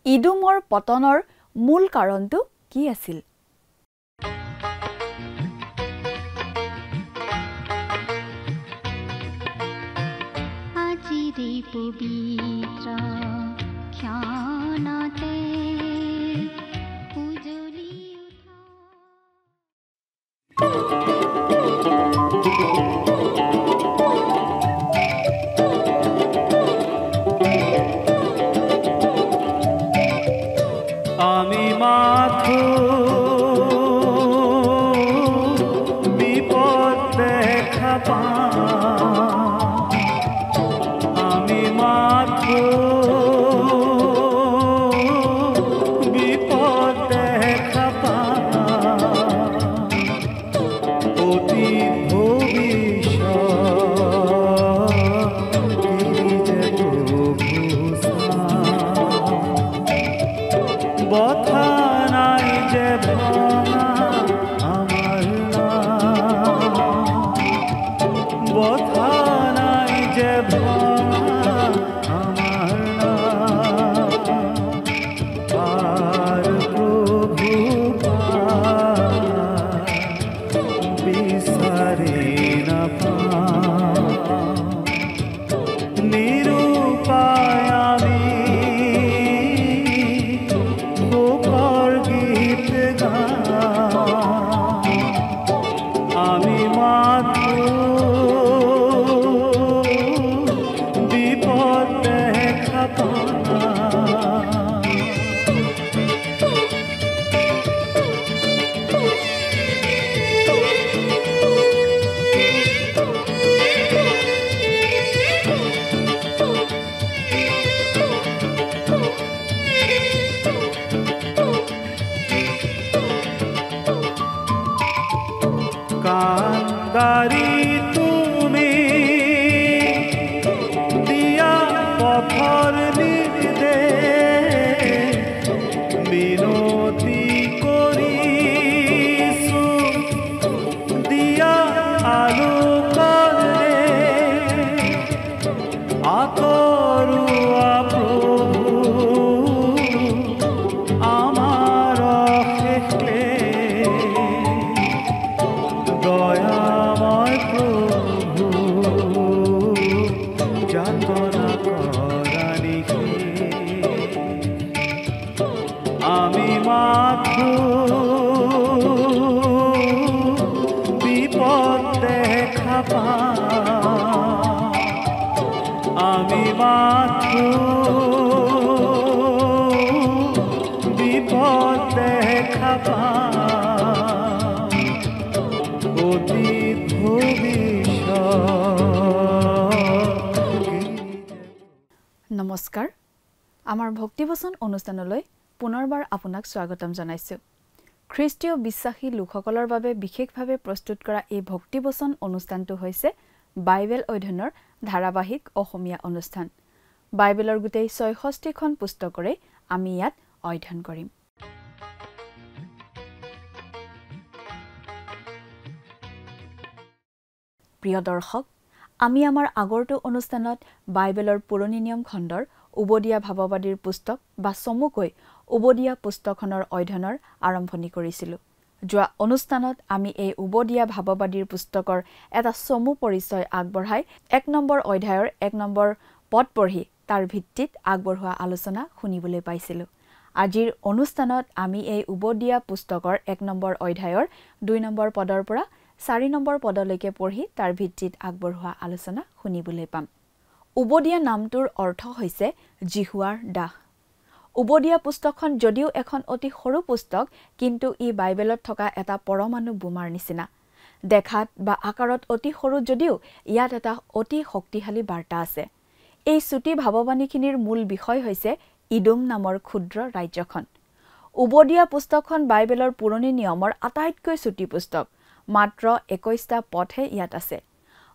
ইদুমৰ পতনৰ মূল কাৰণটো কি আছিল? আজিৰে পবিত্ৰ ক্ষণতে উজলি আমি মাথো বিপদ দেখা পাওঁ, আমি মাথো বিপদ দেখা পাওঁ, অতি ভবিষ্যৎ যে বথা নাই যে ভঙা আমার বথা নাই যে ভঙা আমার আর প্রভু বিচারে না নিরুপায় আমি আমি মাথো বিপদ দেখা কান্দারি তুমি দিয়া পথর নির্দেশ বিনতি করিছো দিয়া আলোকরে আকৰুৱা প্রভু আমার শেষে দয়াময় প্রভু যাতনা করানিকে আমি মাথো বিপদ দেখা পাওঁ, আমি মাথো বিপদ দেখা পাওঁ, অতীত নমস্কাৰ, আমাৰ ভক্তিবচন অনুষ্ঠানলৈ পুনৰবাৰ আপোনাক স্বাগতম জনাইছোঁ। খ্ৰীষ্টীয় বিশ্বাসী লোকসকলৰ বাবে বিশেষভাৱে প্ৰস্তুত কৰা এই ভক্তিবচন অনুষ্ঠানটো হৈছে বাইবেল অধ্যয়নৰ ধাৰাবাহিক অসমীয়া অনুষ্ঠান। বাইবেলৰ গোটেই ৬৬খন পুস্তকৰে আমি ইয়াত অধ্যয়ন কৰিম। প্ৰিয় দৰ্শক, আমি আমাৰ আগৰটো অনুষ্ঠানত বাইবেলৰ পুৰণি নিয়ম খণ্ডৰ উবদীয়া ভাৱবাদীৰ পুস্তক বা চমুকৈ উবদীয়া পুস্তকখনৰ অধ্যয়নৰ আৰম্ভণি কৰিছিলোঁ। যোৱা অনুষ্ঠানত আমি এই উবদীয়া ভাৱবাদীৰ পুস্তকৰ এটা চমু পৰিচয় আগবঢ়াই ১ নম্বৰ অধ্যায়ৰ ১ নম্বৰ পদ পঢ়ি তাৰ ভিত্তিত আগবঢ়োৱা আলোচনা শুনিবলৈ পাইছিলোঁ। আজিৰ অনুষ্ঠানত আমি এই উবদীয়া পুস্তকৰ ১ নম্বৰ অধ্যায়ৰ ২ নম্বৰ পদৰ পৰা ৪ নম্বৰ পদলৈকে পঢ়ি তাৰ ভিত্তিত আগবঢ়োৱা আলোচনা শুনিবলৈ পাম। উবদীয়া নামটোৰ অৰ্থ হৈছে জিহুৱাৰ দাহ। উবদীয়া পুস্তকখন যদিও এখন অতি সৰু পুস্তক, কিন্তু ই বাইবেলত থকা এটা পৰমাণু বোমাৰ নিচিনা। দেখাত বা আকাৰত অতি সৰু যদিও ইয়াত এটা অতি শক্তিশালী বাৰ্তা আছে। এই চুটি ভাৱবাণীখিনিৰ মূল বিষয় হৈছে ইদুম নামৰ ক্ষুদ্ৰ ৰাজ্যখন। উবদীয়া পুস্তকখন বাইবেলৰ পুৰণি নিয়মৰ আটাইতকৈ চুটি পুস্তক। মাত্ৰ ২১টা পদহে ইয়াত আছে।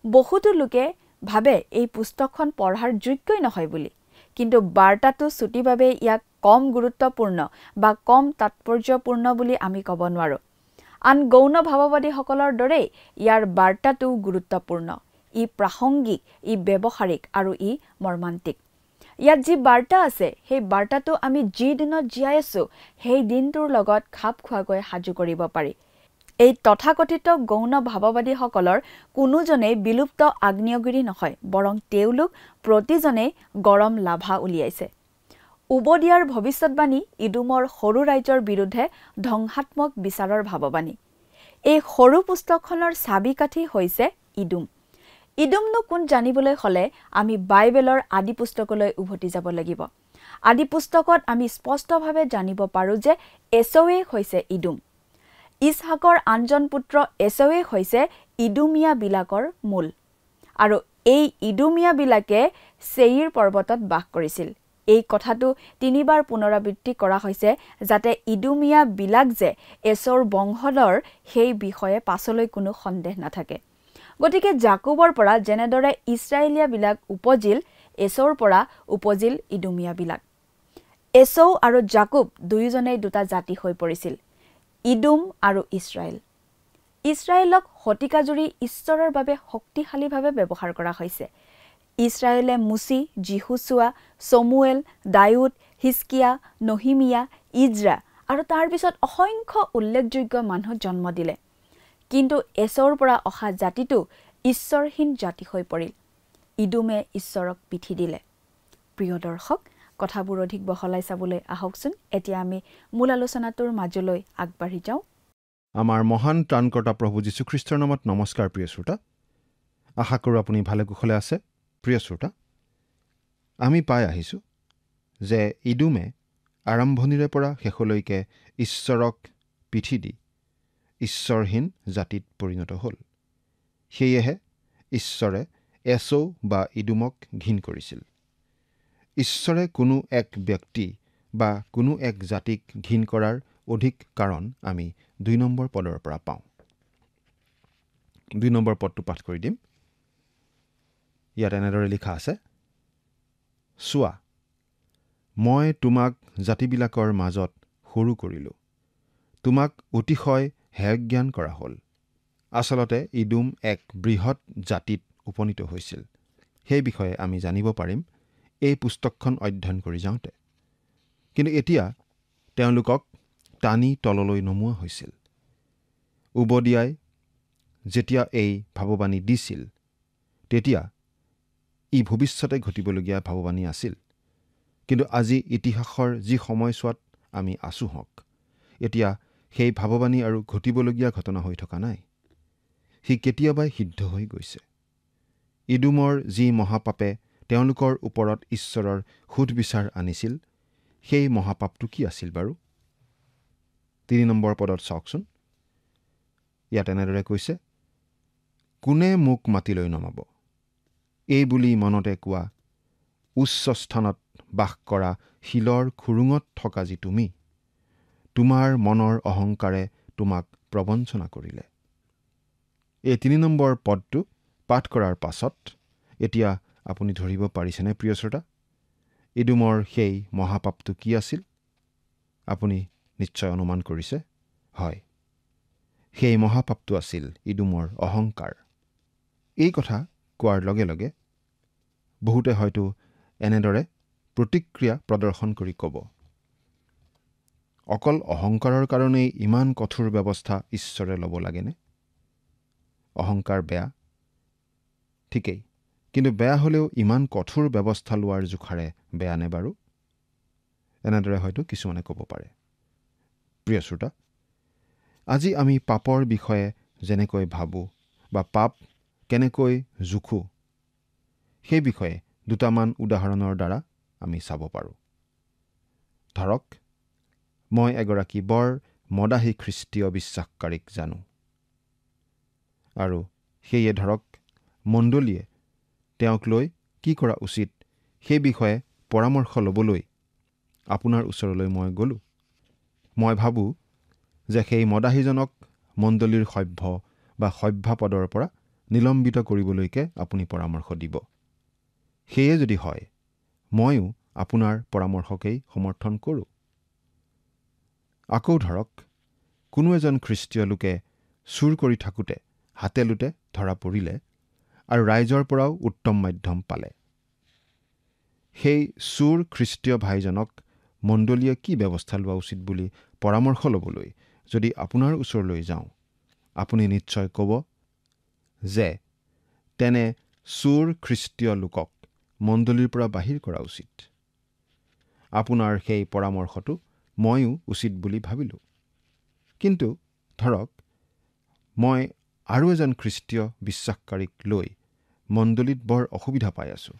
বহুতো লোকে ভাবে এই পুস্তকখন পঢ়াৰ যোগ্যই নহয় বুলি, কিন্তু বাৰ্তাটো চুটিভাৱে ইয়াক কম গুৰুত্বপূৰ্ণ বা কম তাৎপৰ্যপূৰ্ণ বুলি আমি ক'ব নোৱাৰোঁ। আন গৌণ ভাৱবাদীসকলৰ দৰেই ইয়াৰ বাৰ্তাটো গুৰুত্বপূৰ্ণ। ই প্ৰাসংগিক, ই ব্যৱহাৰিক আৰু ই মৰ্মান্তিক। ইয়াত যি বাৰ্তা আছে সেই বাৰ্তাটো আমি যি দিনত জীয়াই আছোঁ সেই দিনটোৰ লগত খাপ খোৱাকৈ সাজু কৰিব পাৰি। এই তথাকথিত গৌণ ভাৱবাদীসকলৰ কোনোজনেই বিলুপ্ত আগ্নেয়গিৰি নহয়, বৰং তেওঁলোক প্ৰতিজনেই গৰম লাভা উলিয়াইছে। উবদিয়াৰ ভৱিষ্যৎবাণী ইডুমৰ সৰু ৰাজ্যৰ বিৰুদ্ধে ধ্বংসাত্মক বিচাৰৰ ভাৱবাণী। এই সৰু পুস্তকখনৰ চাবিকাঠি হৈছে ইডুম। ইডুমনো কোন জানিবলৈ হ'লে আমি বাইবেলৰ আদি পুস্তকলৈ উভতি যাব লাগিব। আদি পুস্তকত আমি স্পষ্টভাৱে জানিব পাৰোঁ যে এছৌৱেই হৈছে ইডুম। ইছহাকৰ আনজন পুত্ৰ এছৌৱেই হৈছে ইডুমিয়াবিলাকৰ মূল। আৰু এই ইডুমিয়াবিলাকে ছেইৰ পৰ্বতত বাস কৰিছিল। এই কথাটো 3 বাৰ পুনৰাবৃত্তি কৰা হৈছে যাতে ইডুমিয়াবিলাক যে এছৌৰ বংশধৰ সেই বিষয়ে পাছলৈ কোনো সন্দেহ নাথাকে। গতিকে জাকুবৰ পৰা যেনেদৰে ইছৰাইলীয়াবিলাক উপজিল, এছৌৰ পৰা উপজিল ইডুমিয়াবিলাক। এছৌ আৰু জাকুব দুয়োজনেই দুটা জাতি হৈ পৰিছিল, ইডুম আৰু ইছৰাইল। ইছৰাইলক শতিকাজুৰি ঈশ্বৰৰ বাবে শক্তিশালীভাৱে ব্যৱহাৰ কৰা হৈছে। ইছৰাইলে মুচি, জিহুচুৱা, চমুৱেল, দায়ুদ, হিজকিয়া, নহিমিয়া, ইজৰা আৰু তাৰ পিছত অসংখ্য উল্লেখযোগ্য মানুহ জন্ম দিলে। কিন্তু এছৌৰ পৰা অহা জাতিটো ঈশ্বৰহীন জাতি হৈ পৰিল। ইডুমে ঈশ্বৰক পিঠি দিলে। প্ৰিয় দৰ্শক, কথাবোৰ অধিক বহলাই চাবলৈ আহকচোন এতিয়া আমি মূল আলোচনাটোৰ মাজলৈ আগবাঢ়ি যাওঁ। আমাৰ মহান ত্ৰাণকৰ্তা প্ৰভু যীশুখ্ৰীষ্টৰ নামত নমস্কাৰ প্ৰিয় শ্ৰোতা। আশা কৰোঁ আপুনি ভালে কুশলে আছে। প্ৰিয় শ্ৰোতা, আমি পাই আহিছোঁ যে ইডুমে আৰম্ভণিৰে পৰা শেষলৈকে ঈশ্বৰক পিঠি দি ঈশ্বৰহীন জাতিত পৰিণত হ'ল। সেয়েহে ঈশ্বৰে এছৌ বা ইডুমক ঘিণ কৰিছিল। ঈশ্বৰে কোনো এক ব্যক্তি বা কোনো এক জাতিক ঘিণ কৰাৰ অধিক কাৰণ আমি 2 নম্বৰ পদৰ পৰা পাওঁ। 2 নম্বৰ পদটো পাঠ কৰি দিম। ইয়াত এনেদৰে লিখা আছে, চোৱা, মই তোমাক জাতিবিলাকৰ মাজত সৰু কৰিলোঁ, তোমাক অতিশয় হেয়জ্ঞান কৰা হ'ল। আচলতে ইডুম এক বৃহৎ জাতিত উপনীত হৈছিল। সেই বিষয়ে আমি জানিব পাৰিম এই পুস্তকখন অধ্যয়ন কৰি যাওঁতে। কিন্তু এতিয়া তেওঁলোকক টানি তললৈ নমোৱা হৈছিল। উবদিয়াই যেতিয়া এই ভাৱবাণী দিছিল তেতিয়া ই ভৱিষ্যতে ঘটিবলগীয়া ভাৱবাণী আছিল। কিন্তু আজি ইতিহাসৰ যি সময়ছোৱাত আমি আছোঁ হওক, এতিয়া সেই ভাৱবাণী আৰু ঘটিবলগীয়া ঘটনা হৈ থকা নাই। সি কেতিয়াবাই সিদ্ধ হৈ গৈছে। ইডুমৰ যি মহাপাপে তেওঁলোকৰ ওপৰত ঈশ্বৰৰ সুধবিচাৰ আনিছিল, সেই মহাপাপটো কি আছিল বাৰু? 3 নম্বৰ পদত চাওকচোন। ইয়াত এনেদৰে কৈছে, কোনে মোক মাটিলৈ নমাব? এই বুলি মনতে কোৱা, উচ্চ স্থানত বাস কৰা শিলৰ খুৰুঙত থকা যি তুমি, তোমাৰ মনৰ অহংকাৰে তোমাক প্ৰবঞ্চনা কৰিলে। এই 3 নম্বৰ পদটো পাঠ কৰাৰ পাছত এতিয়া আপুনি ধৰিব পাৰিছেনে প্ৰিয় শ্ৰোতা? ইডুমৰ সেই মহাপাপটো কি আছিল? আপুনি নিশ্চয় অনুমান কৰিছে। হয়, সেই মহাপাপটো আছিল ইডুমৰ অহংকাৰ। এই কথা কোৱাৰ লগে লগে বহুতে হয়তো এনেদৰে প্ৰতিক্ৰিয়া প্ৰদৰ্শন কৰি ক'ব, অকল অহংকাৰৰ কাৰণেই ইমান কঠোৰ ব্যৱস্থা ঈশ্বৰে ল'ব লাগেনে? অহংকাৰ বেয়া, ঠিকেই, কিন্তু বেয়া হ'লেও ইমান কঠোৰ ব্যৱস্থা লোৱাৰ জোখাৰে বেয়া নে বাৰু? এনেদৰে হয়তো কিছুমানে ক'ব পাৰে। প্ৰিয় শ্ৰোতা, আজি আমি পাপৰ বিষয়ে যেনেকৈ ভাবোঁ বা পাপ কেনেকৈ জোখোঁ, সেই বিষয়ে দুটামান উদাহৰণৰ দ্বাৰা আমি চাব পাৰোঁ। ধৰক, মই এগৰাকী বৰ মদাহী খ্ৰীষ্টীয় বিশ্বাসকাৰীক জানো, আৰু সেয়ে ধৰক মণ্ডলীয়ে তেওঁক লৈ কি কৰা উচিত সেই বিষয়ে পৰামৰ্শ ল'বলৈ আপোনাৰ ওচৰলৈ মই গ'লোঁ। মই ভাবোঁ যে সেই মদাহীজনক মণ্ডলীৰ সভ্য বা সভ্যাপদৰ পৰা নিলম্বিত কৰিবলৈকে আপুনি পৰামৰ্শ দিব। সেয়ে যদি হয়, ময়ো আপোনাৰ পৰামৰ্শকেই সমৰ্থন কৰোঁ। আকৌ ধৰক, কোনো এজন খ্ৰীষ্টীয় লোকে চুৰ কৰি থাকোঁতে হাতে লোটে ধৰা পৰিলে আৰু ৰাইজৰ পৰাও উত্তম মাধ্যম পালে। সেই চোৰ খ্ৰীষ্টীয় ভাইজনক মণ্ডলীয়ে কি ব্যৱস্থা লোৱা উচিত বুলি পৰামৰ্শ ল'বলৈ যদি আপোনাৰ ওচৰলৈ যাওঁ, আপুনি নিশ্চয় ক'ব যে তেনে চোৰ খ্ৰীষ্টীয় লোকক মণ্ডলীৰ পৰা বাহিৰ কৰা উচিত। আপোনাৰ সেই পৰামৰ্শটো ময়ো উচিত বুলি ভাবিলোঁ। কিন্তু ধৰক মই আৰু এজন খ্ৰীষ্টীয় বিশ্বাসকাৰীক লৈ মণ্ডলীত বৰ অসুবিধা পাই আছোঁ।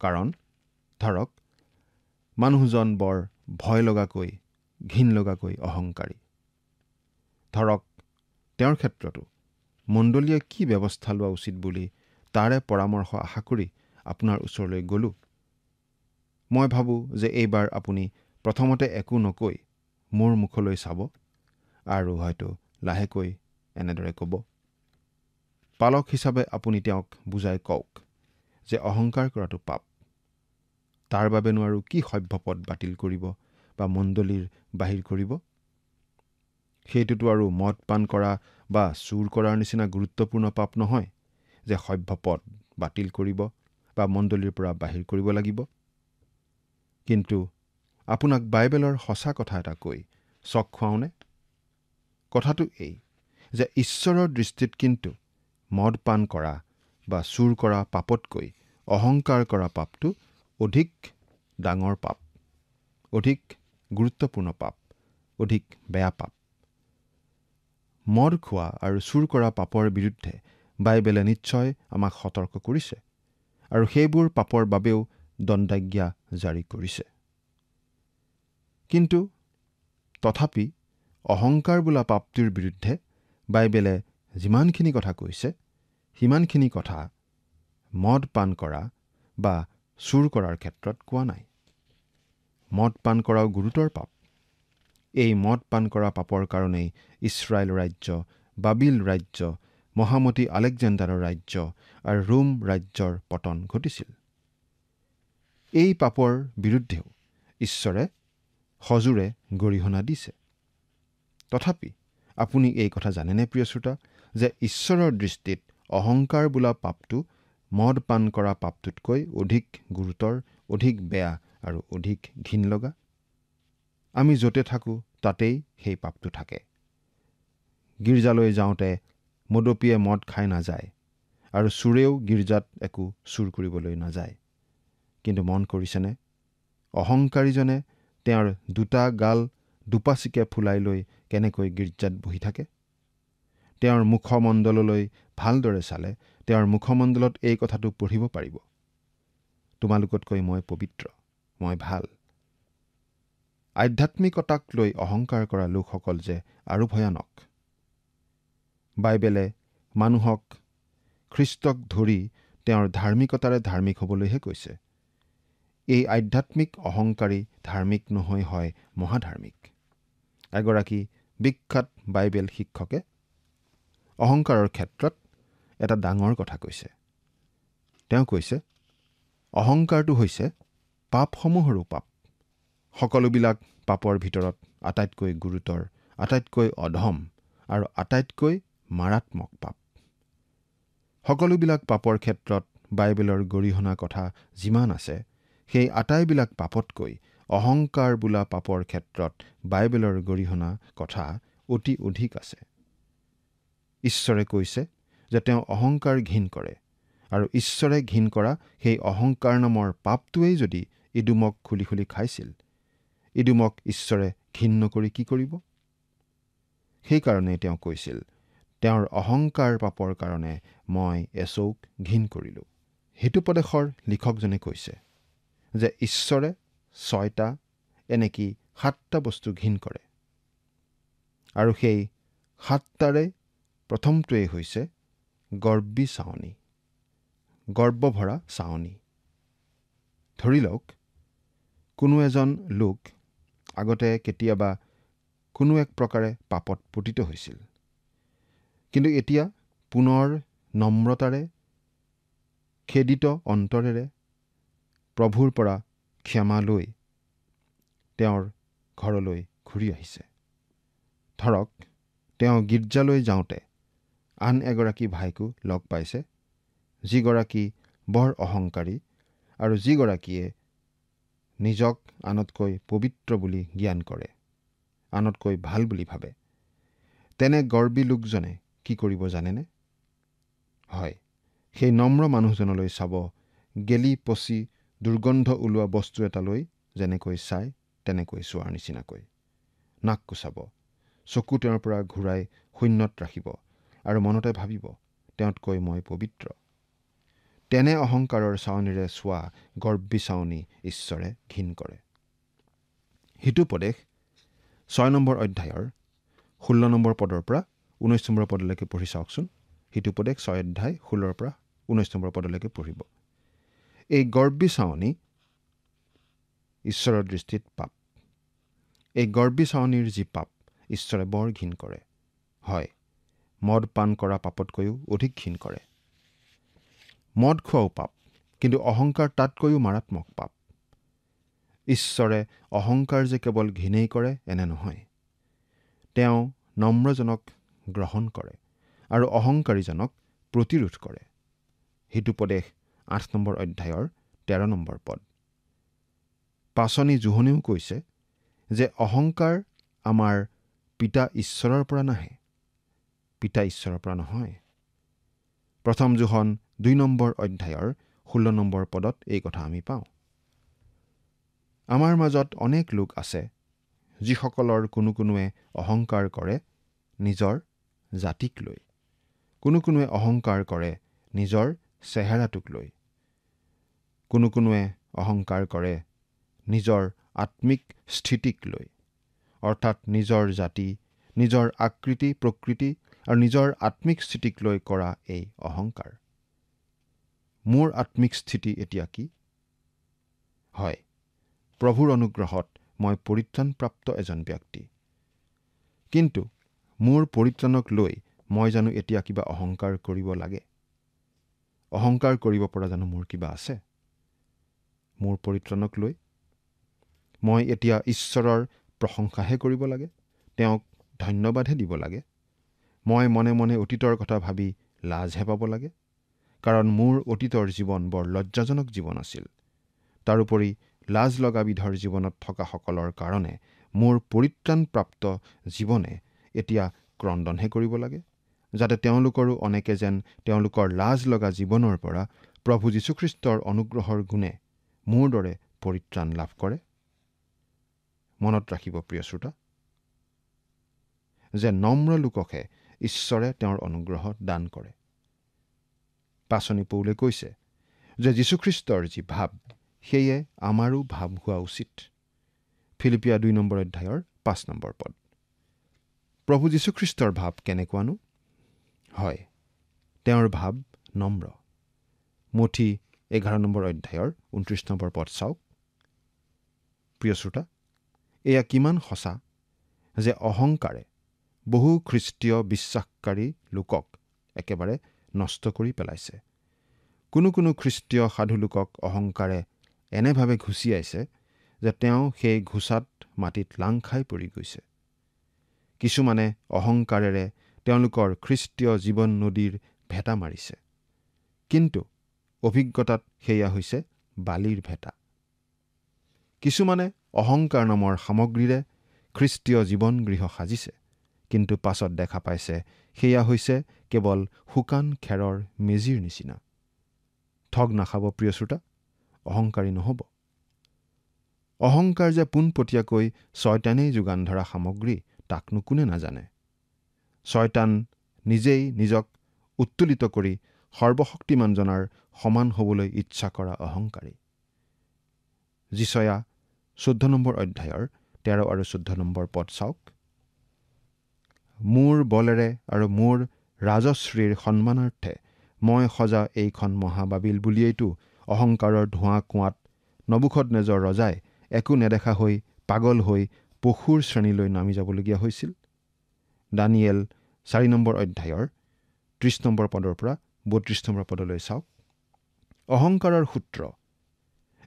কাৰণ ধৰক মানুহজন বৰ ভয় লগাকৈ, ঘিণ লগাকৈ অহংকাৰী। ধৰক তেওঁৰ ক্ষেত্ৰতো মণ্ডলীয়ে কি ব্যৱস্থা লোৱা উচিত বুলি তাৰে পৰামৰ্শ আশা কৰি আপোনাৰ ওচৰলৈ গ'লোঁ। মই ভাবোঁ যে এইবাৰ আপুনি প্ৰথমতে একো নকৈ মোৰ মুখলৈ চাব আৰু হয়তো লাহেকৈ এনেদৰে ক'ব। পালক হিচাপে আপুনি তেওঁক বুজাই কওক যে অহংকাৰ কৰাটো পাপ। তাৰ বাবেনো আৰু কি সভ্যপদ বাতিল কৰিব বা মণ্ডলীৰ বাহিৰ কৰিব? সেইটোতো আৰু মদ পান কৰা বা চুৰ কৰাৰ নিচিনা গুৰুত্বপূৰ্ণ পাপ নহয় যে সভ্যপদ বাতিল কৰিব বা মণ্ডলীৰ পৰা বাহিৰ কৰিব লাগিব। কিন্তু আপোনাক বাইবেলৰ সঁচা কথা এটা কৈ চক খুৱাওঁনে? কথাটো এই যে ঈশ্বৰৰ দৃষ্টিত কিন্তু মদ পান কৰা বা চুৰ কৰা পাপতকৈ অহংকাৰ কৰা পাপটো অধিক ডাঙৰ পাপ, অধিক গুৰুত্বপূৰ্ণ পাপ, অধিক বেয়া পাপ। মদ খোৱা আৰু চুৰ কৰা পাপৰ বিৰুদ্ধে বাইবেলে নিশ্চয় আমাক সতৰ্ক কৰিছে আৰু সেইবোৰ পাপৰ বাবেও দণ্ডাজ্ঞা জাৰি কৰিছে। কিন্তু তথাপি অহংকাৰ বোলা পাপটোৰ বিৰুদ্ধে বাইবেলে যিমানখিনি কথা কৈছে সিমানখিনি কথা মদ পান কৰা বা চুৰ কৰাৰ ক্ষেত্ৰত কোৱা নাই। মদ পান কৰাও গুৰুতৰ পাপ। এই মদ পান কৰা পাপৰ কাৰণেই ইছৰাইল ৰাজ্য, বাবিল ৰাজ্য, মহামতী আলেকজেণ্ডাৰৰ ৰাজ্য আৰু ৰোম ৰাজ্যৰ পতন ঘটিছিল। এই পাপৰ বিৰুদ্ধেও ঈশ্বৰে সজোৰে গৰিহণা দিছে। তথাপি আপুনি এই কথা জানেনে প্ৰিয় শ্ৰোতা, যে ঈশ্বৰৰ দৃষ্টিত অহংকাৰ বোলা পাপটো মদ পান কৰা পাপটোতকৈ অধিক গুৰুতৰ, অধিক বেয়া আৰু অধিক ঘিণ লগা? আমি য'তে থাকোঁ তাতেই সেই পাপটো থাকে। গীৰ্জালৈ যাওঁতে মদপীয়ে মদ খাই নাযায় আৰু চোৰেও গীৰ্জাত একো চুৰ কৰিবলৈ নাযায়। কিন্তু মন কৰিছেনে, অহংকাৰীজনে তেওঁৰ দুটা গাল দুপাচিকে ফুলাই লৈ কেনেকৈ গীৰ্জাত বহি থাকে? তেওঁৰ মুখমণ্ডললৈ ভালদৰে চালে তেওঁৰ মুখমণ্ডলত এই কথাটো পঢ়িব পাৰিব, তোমালোকতকৈ মই পবিত্ৰ, মই ভাল। আধ্যাত্মিকতাক লৈ অহংকাৰ কৰা লোকসকল যে আৰু ভয়ানক। বাইবেলে মানুহক খ্ৰীষ্টক ধৰি তেওঁৰ ধাৰ্মিকতাৰে ধাৰ্মিক হ'বলৈহে কৈছে। এই আধ্যাত্মিক অহংকাৰী ধাৰ্মিক নহয়, হয় মহাধাৰ্মিক। এগৰাকী বিখ্যাত বাইবেল শিক্ষকে অহংকাৰৰ ক্ষেত্ৰত এটা ডাঙৰ কথা কৈছে। তেওঁ কৈছে, অহংকাৰটো হৈছে পাপসমূহৰো পাপ। সকলোবিলাক পাপৰ ভিতৰত আটাইতকৈ গুৰুতৰ, আটাইতকৈ অধম আৰু আটাইতকৈ মাৰাত্মক পাপ। সকলোবিলাক পাপৰ ক্ষেত্ৰত বাইবেলৰ গৰিহণা কথা যিমান আছে, সেই আটাইবিলাক পাপতকৈ অহংকাৰ বোলা পাপৰ ক্ষেত্ৰত বাইবেলৰ গৰিহণা কথা অতি অধিক আছে। ঈশ্বৰে কৈছে যে তেওঁ অহংকাৰ ঘিণ কৰে আৰু ঈশ্বৰে ঘিণ কৰা সেই অহংকাৰ নামৰ পাপটোৱেই যদি ইদুমক খুলি খুলি খাইছিল, ইদুমক ঈশ্বৰে ঘিণ নকৰি কি কৰিব? সেইকাৰণে তেওঁ কৈছিল, তেওঁৰ অহংকাৰ পাপৰ কাৰণে মই এচৌক ঘিণ কৰিলোঁ। হিতোপদেশৰ লিখকজনে কৈছে যে ঈশ্বৰে 6টা এনেকি 7টা বস্তু ঘিণ কৰে আৰু সেই 7টাৰে প্ৰথমটোৱেই হৈছে গৰ্বী চাৱনী, গৰ্বভৰা চাৱনী। ধৰি লওক, কোনো এজন লোক আগতে কেতিয়াবা কোনো এক প্ৰকাৰে পাপত পতিত হৈছিল, কিন্তু এতিয়া পুনৰ নম্ৰতাৰে, খেদিত অন্তৰেৰে প্ৰভুৰ পৰা ক্ষমা লৈ তেওঁৰ ঘৰলৈ ঘূৰি আহিছে। ধৰক, তেওঁ গীৰ্জালৈ যাওঁতে আন এগৰাকী ভাইকো লগ পাইছে, যিগৰাকী বৰ অহংকাৰী আৰু যিগৰাকীয়ে নিজক আনতকৈ পবিত্ৰ বুলি জ্ঞান কৰে, আনতকৈ ভাল বুলি ভাবে, তেনে গৰ্বী লোকজনে কি কৰিব জানেনে? হয়, সেই নম্ৰ মানুহজনলৈ চাব, গেলি পচি দুৰ্গন্ধ ওলোৱা বস্তু এটালৈ যেনেকৈ চাই তেনেকৈ চোৱাৰ নিচিনাকৈ। নাক কোচাব, চকু তেওঁৰ পৰা ঘূৰাই শূন্যত ৰাখিব আৰু মনতে ভাবিব, তেওঁতকৈ মই পবিত্ৰ। তেনে অহংকাৰৰ চাৱনিৰে চোৱা গৰ্বী চাৱনি ঈশ্বৰে ঘিণ কৰে। হিতোপদেশ 6 নম্বৰ অধ্যায়ৰ 16 নম্বৰ পদৰ পৰা 19 নম্বৰ পদলৈকে পঢ়ি চাওকচোন। হিতোপদেশ 6 অধ্যায় 16 পৰা 19 নম্বৰ পদলৈকে পঢ়িব। এই গৰ্বী চাৱনি ঈশ্বৰৰ দৃষ্টিত পাপ। এই গৰ্বী চাৱনিৰ যি পাপ ঈশ্বৰে বৰ ঘিণ কৰে। হয়, মদ পান কৰা পাপতকৈও অধিক ঘিণ কৰে। মদ খোৱাও পাপ, কিন্তু অহংকাৰ তাতকৈও মাৰাত্মক পাপ। ঈশ্বৰে অহংকাৰ যে কেৱল ঘিণেই কৰে এনে নহয়, তেওঁ নম্ৰজনক গ্ৰহণ কৰে আৰু অহংকাৰীজনক প্ৰতিৰোধ কৰে। হিতোপদেশ 8 নম্বৰ অধ্যায়ৰ 13 নম্বৰ পদ। পাচনি জোহনেও কৈছে যে অহংকাৰ আমাৰ পিতা ঈশ্বৰৰ পৰা নাহে, পিতা ঈশ্বৰৰ পৰা নহয়। প্ৰথম জোহন 2 নম্বৰ অধ্যায়ৰ 16 নম্বৰ পদত এই কথা আমি পাওঁ। আমাৰ মাজত অনেক লোক আছে যিসকলৰ কোনোৱে অহংকাৰ কৰে নিজৰ জাতিক লৈ, কোনোৱে অহংকাৰ কৰে নিজৰ চেহেৰাটোক লৈ, কোনোৱে অহংকাৰ কৰে নিজৰ আত্মিক স্থিতিক লৈ, অৰ্থাৎ নিজৰ জাতি, নিজৰ আকৃতি প্ৰকৃতি আৰু নিজৰ আত্মিক স্থিতিক লৈ কৰা এই অহংকাৰ। মোৰ আত্মিক স্থিতি এতিয়া কি? হয়, প্ৰভুৰ অনুগ্ৰহত মই পৰিত্ৰাণপ্ৰাপ্ত এজন ব্যক্তি। কিন্তু মোৰ পৰিত্ৰাণক লৈ মই জানো এতিয়া কিবা অহংকাৰ কৰিব লাগে? অহংকাৰ কৰিব পৰা জানো মোৰ কিবা আছে? মোৰ পৰিত্ৰাণক লৈ মই এতিয়া ঈশ্বৰৰ প্ৰশংসাহে কৰিব লাগে, তেওঁক ধন্যবাদহে দিব লাগে। মই মনে মনে অতীতৰ কথা ভাবি লাজহে পাব লাগে, কাৰণ মোৰ অতীতৰ জীৱন বৰ লজ্জাজনক জীৱন আছিল। তাৰোপৰি লাজ লগা বিধৰ জীৱনত থকাসকলৰ কাৰণে মোৰ পৰিত্ৰাণপ্ৰাপ্ত জীৱনে এতিয়া ক্ৰদনহে কৰিব লাগে, যাতে তেওঁলোকৰো অনেকে যেন তেওঁলোকৰ লাজ লগা জীৱনৰ পৰা প্ৰভু যীশুখ্ৰীষ্টৰ অনুগ্ৰহৰ গুণে মোৰ দৰে পৰিত্ৰাণ লাভ কৰে। মনত ৰাখিব প্ৰিয় শ্ৰোতা, যে নম্ৰ লোককহে ঈশ্বৰে তেওঁৰ অনুগ্ৰহ দান কৰে। পাচনি পৌলে কৈছে যে যীশুখ্ৰীষ্টৰ যি ভাৱ সেয়ে আমাৰো ভাৱ হোৱা উচিত। ফিলিপিয়া 2 নম্বৰ অধ্যায়ৰ 5 নম্বৰ পদ। প্ৰভু যীশুখ্ৰীষ্টৰ ভাৱ কেনেকুৱানো? হয়, তেওঁৰ ভাৱ নম্ৰ। মঠি 11 নম্বৰ অধ্যায়ৰ 29 নম্বৰ পদ চাওক। প্ৰিয় শ্ৰোতা, এয়া কিমান সঁচা যে অহংকাৰে বহু খ্ৰীষ্টীয় বিশ্বাসকাৰী লোকক একেবাৰে নষ্ট কৰি পেলাইছে। কোনো খ্ৰীষ্টীয় সাধু লোকক অহংকাৰে এনেভাৱে ঘুচিয়াইছে যে তেওঁ সেই ঘোচাত মাটিত লাং খাই পৰি গৈছে। কিছুমানে অহংকাৰেৰে তেওঁলোকৰ খ্ৰীষ্টীয় জীৱন নদীৰ ভেটা মাৰিছে, কিন্তু অভিজ্ঞতাত সেয়া হৈছে বালিৰ ভেটা। কিছুমানে অহংকাৰ নামৰ সামগ্ৰীৰে খ্ৰীষ্টীয় জীৱন গৃহ সাজিছে, কিন্তু পাছত দেখা পাইছে সেয়া হৈছে কেৱল শুকান খেৰৰ মেজিৰ নিচিনা। ঠগ নাখাব প্ৰিয় শ্ৰোতা, অহংকাৰী নহ'ব। অহংকাৰ যে পোনপটীয়াকৈ ছয়তানেই যোগান ধৰা সামগ্ৰী তাকনো কোনে নাজানে। ছয়তান নিজেই নিজক উত্তোলিত কৰি সৰ্বশক্তিমানজনাৰ সমান হ'বলৈ ইচ্ছা কৰা অহংকাৰী। যিচয়া 14 নম্বৰ অধ্যায়ৰ 13 আৰু 14 নম্বৰ পদ চাওক। মোৰ বলেৰে আৰু মোৰ ৰাজশ্ৰীৰ সন্মানাৰ্থে মই সজা এইখন মহাবাবিল বুলিয়েইতো অহংকাৰৰ ধোঁৱা কোৱাত নবুখদনেজৰ ৰজাই একো নেদেখা হৈ পাগল হৈ পশুৰ শ্ৰেণীলৈ নামি যাবলগীয়া হৈছিল। দানিয়েল 4 নম্বৰ অধ্যায়ৰ 30 নম্বৰ পদৰ পৰা 32 নম্বৰ পদলৈ চাওক। অহংকাৰৰ সূত্ৰ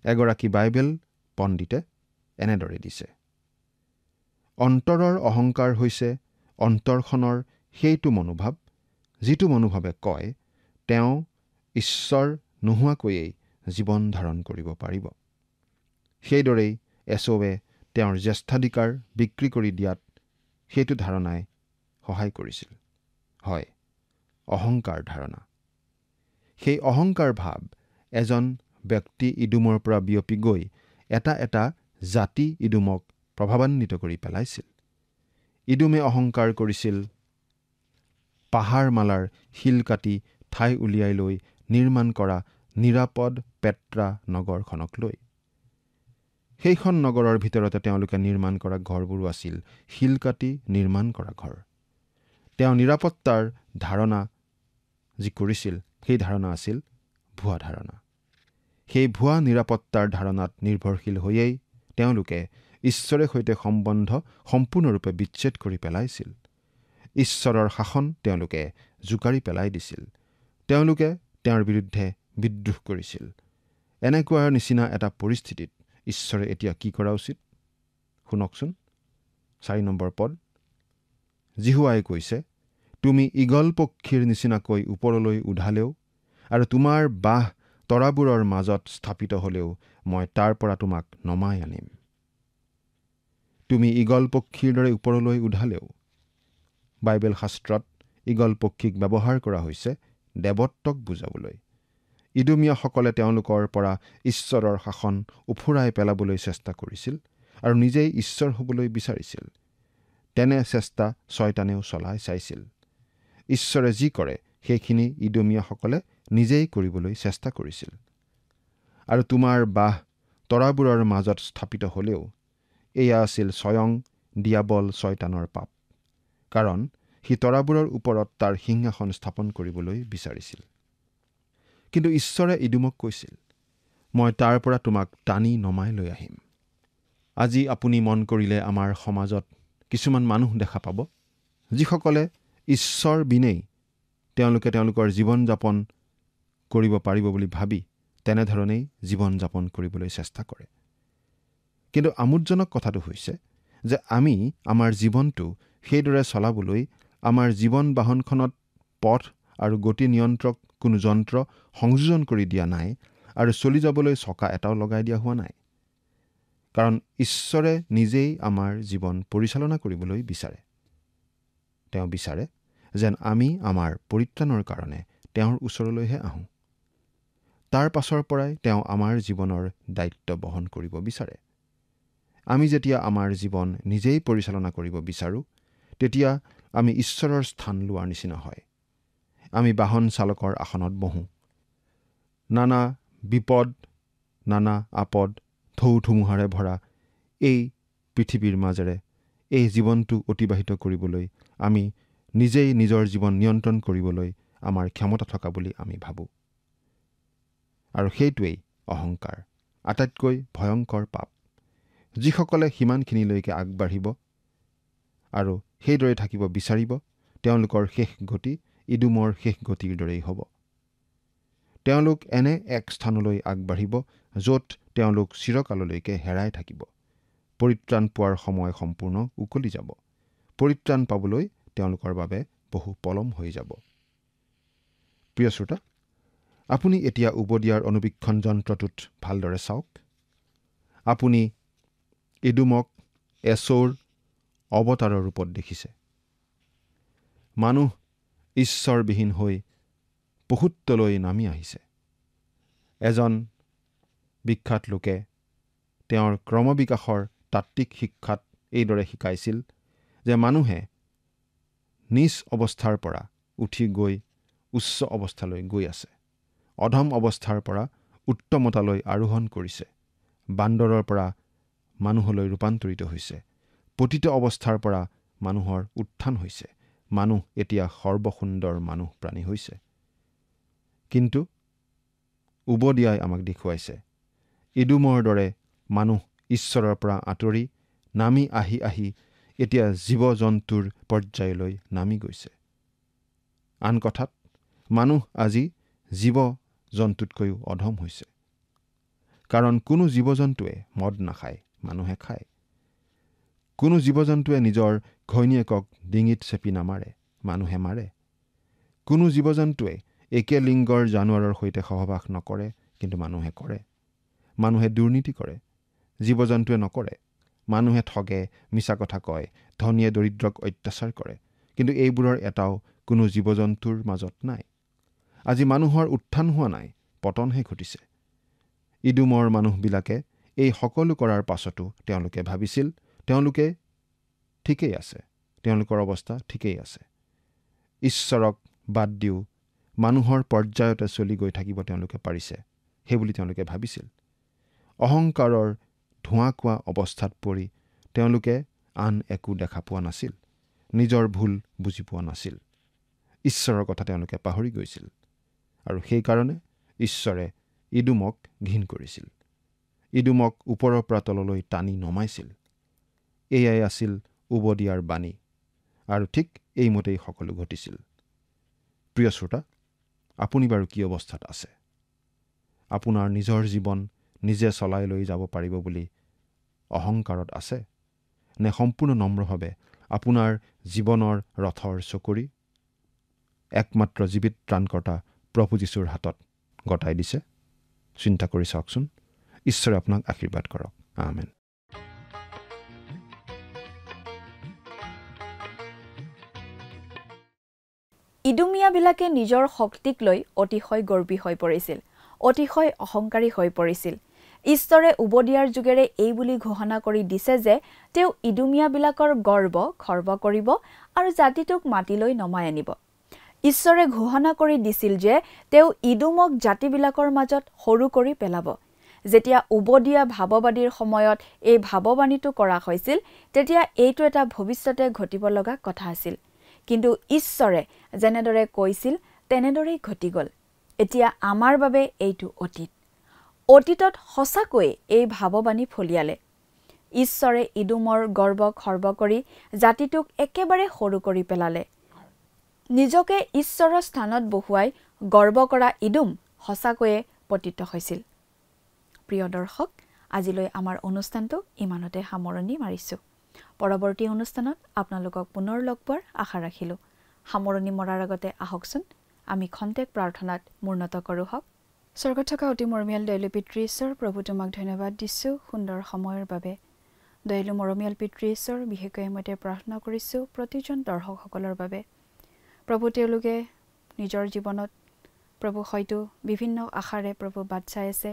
এগৰাকী বাইবেল পণ্ডিতে এনেদৰে দিছে। অন্তৰৰ অহংকাৰ হৈছে অন্তৰখনৰ সেইটো মনোভাৱ, যিটো মনোভাৱে কয় তেওঁ ঈশ্বৰ নোহোৱাকৈয়ে জীৱন ধাৰণ কৰিব পাৰিব। সেইদৰেই এছৌৱে তেওঁৰ জ্যেষ্ঠাধিকাৰ বিক্ৰী কৰি দিয়াত সেইটো ধাৰণাই সহায় কৰিছিল। হয়, অহংকাৰ ধাৰণা। সেই অহংকাৰ ভাৱ এজন ব্যক্তি ইদুমৰ পৰা বিয়পি গৈ এটা এটা জাতি ইদুমক প্ৰভাৱান্বিত কৰি পেলাইছিল। ইদুমে অহংকাৰ কৰিছিল পাহাৰমালাৰ শিল কাটি ঠাই উলিয়াই লৈ নিৰ্মাণ কৰা নিৰাপদ পেট্ৰা নগৰখনক লৈ। সেইখন নগৰৰ ভিতৰতে তেওঁলোকে নিৰ্মাণ কৰা ঘৰবোৰো আছিল শিল কাটি নিৰ্মাণ কৰা ঘৰ। তেওঁ নিৰাপত্তাৰ ধাৰণা যি কৰিছিল সেই ধাৰণা আছিল ভুৱা ধাৰণা। সেই ভুৱা নিৰাপত্তাৰ ধাৰণাত নিৰ্ভৰশীল হৈয়েই তেওঁলোকে ঈশ্বৰৰ সৈতে সম্বন্ধ সম্পূৰ্ণৰূপে বিচ্ছেদ কৰি পেলাইছিল। ঈশ্বৰৰ শাসন তেওঁলোকে জোকাৰি পেলাই দিছিল। তেওঁলোকে তেওঁৰ বিৰুদ্ধে বিদ্ৰোহ কৰিছিল। এনেকুৱা নিচিনা এটা পৰিস্থিতিত ঈশ্বৰে এতিয়া কি কৰা উচিত? শুনকচোন 4 নম্বৰ পদ। জিহুৱাই কৈছে, তুমি ঈগল পক্ষীৰ নিচিনাকৈ ওপৰলৈ উধালেও আৰু তোমাৰ বাহ তৰাবোৰৰ মাজত স্থাপিত হলেও মই তাৰ পৰা তোমাক নমাই আনিম। তুমি ঈগল পক্ষীৰ দৰে ওপৰলৈ উধালেও। বাইবেল শাস্ত্ৰত ঈগল পক্ষীক ব্যৱহাৰ কৰা হৈছে দেৱত্বক বুজাবলৈ। ইদুমীয়াসকলে তেওঁলোকৰ পৰা ঈশ্বৰৰ শাসন উফুৰাই পেলাবলৈ চেষ্টা কৰিছিল আৰু নিজেই ঈশ্বৰ হ'বলৈ বিচাৰিছিল। তেনে চেষ্টা শয়তানেও চলাই চাইছিল। ঈশ্বৰে যি কৰে সেইখিনি ইদুমীয়াসকলে নিজেই কৰিবলৈ চেষ্টা কৰিছিল। আৰু তোমাৰ বাহ তৰাবোৰৰ মাজত স্থাপিত হলেও এয়া আছিল স্বয়ং দিয়াবল শয়তানৰ পাপ। কাৰণ সি তৰাবোৰৰ ওপৰত তাৰ সিংহাসন স্থাপন কৰিবলৈ বিচাৰিছিল। কিন্তু ঈশ্বৰে ইদুমক কৈছিল, মই তাৰ পৰা তোমাক টানি নমাই লৈ আহিম। আজি আপুনি মন কৰিলে আমাৰ সমাজত কিছুমান মানুহ দেখা পাব, যিসকলে ঈশ্বৰ বিনেই তেওঁলোকে তেওঁলোকৰ জীৱন যাপন কৰিব পাৰিব বুলি ভাবি তেনেধৰণেই জীৱন যাপন কৰিবলৈ চেষ্টা কৰে। কিন্তু আমোদজনক কথাটো হৈছে যে আমি আমাৰ জীৱনটো সেইদৰে চলাবলৈ আমাৰ জীৱন বাহনখনত পথ আৰু গতি নিয়ন্ত্ৰক কোনো যন্ত্ৰ সংযোজন কৰি দিয়া নাই আৰু চলি যাবলৈ চকা এটাও লগাই দিয়া হোৱা নাই। কাৰণ ঈশ্বৰে নিজেই আমাৰ জীৱন পৰিচালনা কৰিবলৈ বিচাৰে। তেওঁ বিচাৰে যেন আমি আমাৰ পৰিত্ৰাণৰ কাৰণে তেওঁৰ ওচৰলৈহে আহোঁ। তাৰ পাছৰ পৰাই তেওঁ আমাৰ জীৱনৰ দায়িত্ব বহন কৰিব বিচাৰে। আমি যেতিয়া আমাৰ জীৱন নিজেই পৰিচালনা কৰিব বিচাৰোঁ, তেতিয়া আমি ঈশ্বৰৰ স্থান লোৱাৰ নিচিনা হয়। আমি বাহন চালকৰ আসনত বহোঁ। নানা বিপদ, নানা আপদ, ঢৌ ধুমুহাৰে ভৰা এই পৃথিৱীৰ মাজেৰে এই জীৱনটো অতিবাহিত কৰিবলৈ আমি নিজেই নিজৰ জীৱন নিয়ন্ত্ৰণ কৰিবলৈ আমাৰ ক্ষমতা থকা বুলি আমি ভাবোঁ। আৰু সেইটোৱেই অহংকাৰ, আটাইতকৈ ভয়ংকৰ পাপ। যিসকলে সিমানখিনিলৈকে আগবাঢ়িব আৰু সেইদৰে থাকিব বিচাৰিব, তেওঁলোকৰ শেষ গতি ইদুমৰ শেষ গতিৰ দৰেই হ'ব। তেওঁলোক এনে এক স্থানলৈ আগবাঢ়িব য'ত তেওঁলোক চিৰকাললৈকে হেৰাই থাকিব। পৰিত্ৰাণ পোৱাৰ সময় সম্পূৰ্ণ উকলি যাব। পৰিত্ৰাণ পাবলৈ তেওঁলোকৰ বাবে বহু পলম হৈ যাব। প্ৰিয় শ্ৰোতা, আপুনি এতিয়া উবদিয়াৰ অনুবীক্ষণ যন্ত্ৰটোত ভালদৰে চাওক। আপুনি ইদুমক এছৌৰ অৱতাৰৰ ৰূপত দেখিছে। মানুহ ঈশ্বৰবিহীন হৈ পশুত্বলৈ নামি আহিছে। এজন বিখ্যাত লোকে তেওঁৰ ক্ৰমবিকাশৰ তাত্ত্বিক শিক্ষাত এইদৰে শিকাইছিল যে মানুহে নিজ অৱস্থাৰ পৰা উঠি গৈ উচ্চ অৱস্থালৈ গৈ আছে। অধম অৱস্থাৰ পৰা উত্তমতালৈ আৰোহণ কৰিছে। বান্দৰৰ পৰা মানুহলৈ ৰূপান্তৰিত হৈছে। পতিত অৱস্থাৰ পৰা মানুহৰ উত্থান হৈছে। মানুহ এতিয়া সৰ্বসুন্দৰ মানুহ প্ৰাণী হৈছে। কিন্তু উবদিয়াই আমাক দেখুৱাইছে ইদুমৰ দৰে মানুহ ঈশ্বৰৰ পৰা আঁতৰি নামি আহি আহি এতিয়া জীৱ জন্তুৰ পৰ্যায়লৈ নামি গৈছে। আন কথাত মানুহ আজি জীৱ জন্তুতকৈও অধম হৈছে। কাৰণ কোনো জীৱ জন্তুৱে মদ নাখায়, মানুহে খায়। কোনো জীৱ জন্তুৱে নিজৰ ঘৈণীয়েকক ডিঙিত চেপি নামাৰে, মানুহে মাৰে। কোনো জীৱ জন্তুৱে একে লিংগৰ জানুৱাৰৰ সৈতে সহবাস নকৰে, কিন্তু মানুহে কৰে। মানুহে দুৰ্নীতি কৰে। জীৱ জন্তুৱে নকৰে। মানুহে ঠগে, মিছা কথা কয়, ধনীয়ে দৰিদ্ৰক অত্যাচাৰ কৰে, কিন্তু এইবোৰৰ এটাও কোনো জীৱ জন্তুৰ মাজত নাই। আজি মানুহৰ উত্থান হোৱা নাই, পতনহে ঘটিছে। ইদুমৰ মানুহবিলাকে এই সকলো কৰাৰ পাছতো তেওঁলোকে ভাবিছিল তেওঁলোকে ঠিকেই আছে, তেওঁলোকৰ অৱস্থা ঠিকেই আছে। ঈশ্বৰক বাদ দিও মানুহৰ পৰ্যায়তে চলি গৈ থাকিব তেওঁলোকে পাৰিছে, সেইবুলি তেওঁলোকে ভাবিছিল। অহংকাৰৰ ধোঁৱা কোৱা অৱস্থাত পৰি তেওঁলোকে আন একো দেখা পোৱা নাছিল, নিজৰ ভুল বুজি পোৱা নাছিল। ঈশ্বৰৰ কথা তেওঁলোকে পাহৰি গৈছিল, আৰু সেইকাৰণে ঈশ্বৰে ইদুমক ঘিণ কৰিছিল। ইদুমক ওপৰৰ পৰা তললৈ টানি নমাইছিল। এয়াই আছিল উবদিয়াৰ বাণী, আৰু ঠিক এইমতেই সকলো ঘটিছিল। প্ৰিয় শ্ৰোতা, আপুনি বাৰু কি অৱস্থাত আছে? আপোনাৰ নিজৰ জীৱন নিজে চলাই লৈ যাব পাৰিব বুলি অহংকাৰত আছে, নে সম্পূৰ্ণ নম্ৰভাৱে আপোনাৰ জীৱনৰ ৰথৰ চকৰি একমাত্ৰ জীৱিত ত্ৰাণকৰ্তা প্ৰভু যীশুৰ হাতত গতাই দিছে? চিন্তা কৰি চাওকচোন। ঈশ্বৰে আপোনাক আশীৰ্বাদ কৰক। আমেন। ইদুমীয়াবিলাকে নিজৰ শক্তিক লৈ অতিশয় গৰ্বী হৈ পৰিছিল, অতিশয় অহংকাৰী হৈ পৰিছিল। ঈশ্বৰে উবদিয়াৰ যোগেৰে এই বুলি ঘোষণা কৰি দিছে যে তেওঁ ইদুমীয়াবিলাকৰ গৰ্ব খৰ্ব কৰিব আৰু জাতিটোক মাটিলৈ নমাই আনিব। ঈশ্বৰে ঘোষণা কৰি দিছিল যে তেওঁ ইদুমক জাতিবিলাকৰ মাজত সৰু কৰি পেলাব। যেতিয়া উবদিয়া ভাৱবাদীৰ সময়ত এই ভাৱবাণীটো কৰা হৈছিল, তেতিয়া এইটো এটা ভৱিষ্যতে ঘটিব লগা কথা আছিল। কিন্তু ঈশ্বৰে যেনেদৰে কৈছিল তেনেদৰেই ঘটি গ'ল। এতিয়া আমাৰ বাবে এইটো অতীত। অতীতত সঁচাকৈয়ে এই ভাৱবাণী ফলিয়ালে। ঈশ্বৰে ইদুমৰ গৰ্ব খৰ্ব কৰি জাতিটোক একেবাৰে সৰু কৰি পেলালে। নিজকে ঈশ্বৰৰ স্থানত বহুৱাই গৰ্ব কৰা ইদুম সঁচাকৈয়ে পতিত হৈছিল। প্ৰিয় দৰ্শক, আজিলৈ আমাৰ অনুষ্ঠানটো ইমানতে সামৰণি মাৰিছোঁ। পৰৱৰ্তী অনুষ্ঠানত আপোনালোকক পুনৰ লগ পোৱাৰ আশা ৰাখিলোঁ। সামৰণি মৰাৰ আগতে আহকচোন আমি খন্তেক প্ৰাৰ্থনাত মূৰ্ণত কৰোঁ হওক। স্বৰ্গত থকা অতি মৰমীয়াল দয়ালু পিতৃ ঈশ্বৰ, প্ৰভু তোমাক ধন্যবাদ দিছোঁ সুন্দৰ সময়ৰ বাবে। দয়ালু মৰমীয়াল পিতৃ ঈশ্বৰ, বিশেষকৈ মই প্ৰাৰ্থনা কৰিছোঁ প্ৰতিজন দৰ্শকসকলৰ বাবে। প্ৰভু, তেওঁলোকে নিজৰ জীৱনত প্ৰভু হয়তো বিভিন্ন আশাৰে প্ৰভু বাট চাই আছে,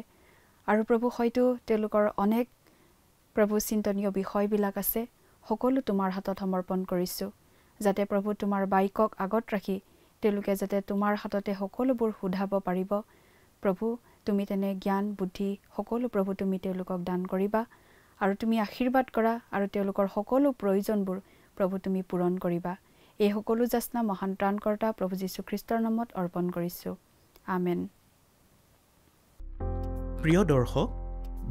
আৰু প্ৰভু হয়তো তেওঁলোকৰ অনেক প্ৰভু চিন্তনীয় বিষয়বিলাক আছে। সকলো তোমাৰ হাতত সমৰ্পণ কৰিছোঁ, যাতে প্ৰভু তোমাৰ বাক্যক আগত ৰাখি তেওঁলোকে যাতে তোমাৰ হাততে সকলোবোৰ সোধাব পাৰিব। প্ৰভু, তুমি তেনে জ্ঞান বুদ্ধি সকলো প্ৰভু তুমি তেওঁলোকক দান কৰিবা, আৰু তুমি আশীৰ্বাদ কৰা, আৰু তেওঁলোকৰ সকলো প্ৰয়োজনবোৰ প্ৰভু তুমি পূৰণ কৰিবা। এই সকলো যাচনা মহান ত্ৰাণকৰ্তা প্ৰভু যীশুখ্ৰীষ্টৰ নামত অৰ্পণ কৰিছোঁ। আমেন। প্ৰিয় দৰ্শক,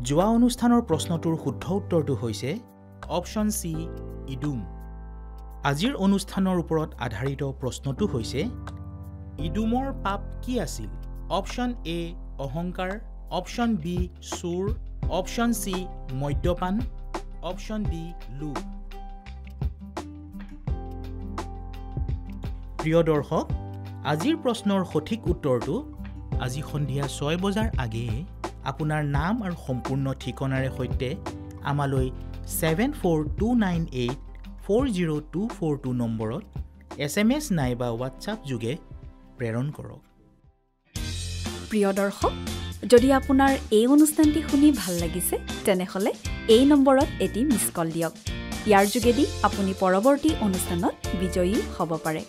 যোৱা অনুষ্ঠানৰ প্ৰশ্নটোৰ শুদ্ধ উত্তৰটো হৈছে অপশ্যন চি, ইদুম। আজিৰ অনুষ্ঠানৰ ওপৰত আধাৰিত প্ৰশ্নটো হৈছে ইদুমৰ পাপ কি আছিল? অপশ্যন এ অহংকাৰ, অপশ্যন বি চোৰ, অপশ্যন চি মদ্যপান, অপশ্যন ডি লোভ। প্ৰিয় দৰ্শক, আজিৰ প্ৰশ্নৰ সঠিক উত্তৰটো আজি সন্ধিয়া 6 বজাৰ আগেয়ে আপোনাৰ নাম আৰু সম্পূৰ্ণ ঠিকনাৰে সৈতে আমালৈ 7429840242 নম্বৰত SMS নাইবা হোৱাটছআপ যোগে প্ৰেৰণ কৰক। প্ৰিয় দৰ্শক, যদি আপোনাৰ এই অনুষ্ঠানটি শুনি ভাল লাগিছে তেনেহ'লে এই নম্বৰত এটি মিছ কল দিয়ক। ইয়াৰ যোগেদি আপুনি পৰৱৰ্তী অনুষ্ঠানত বিজয়ী হ'ব পাৰে।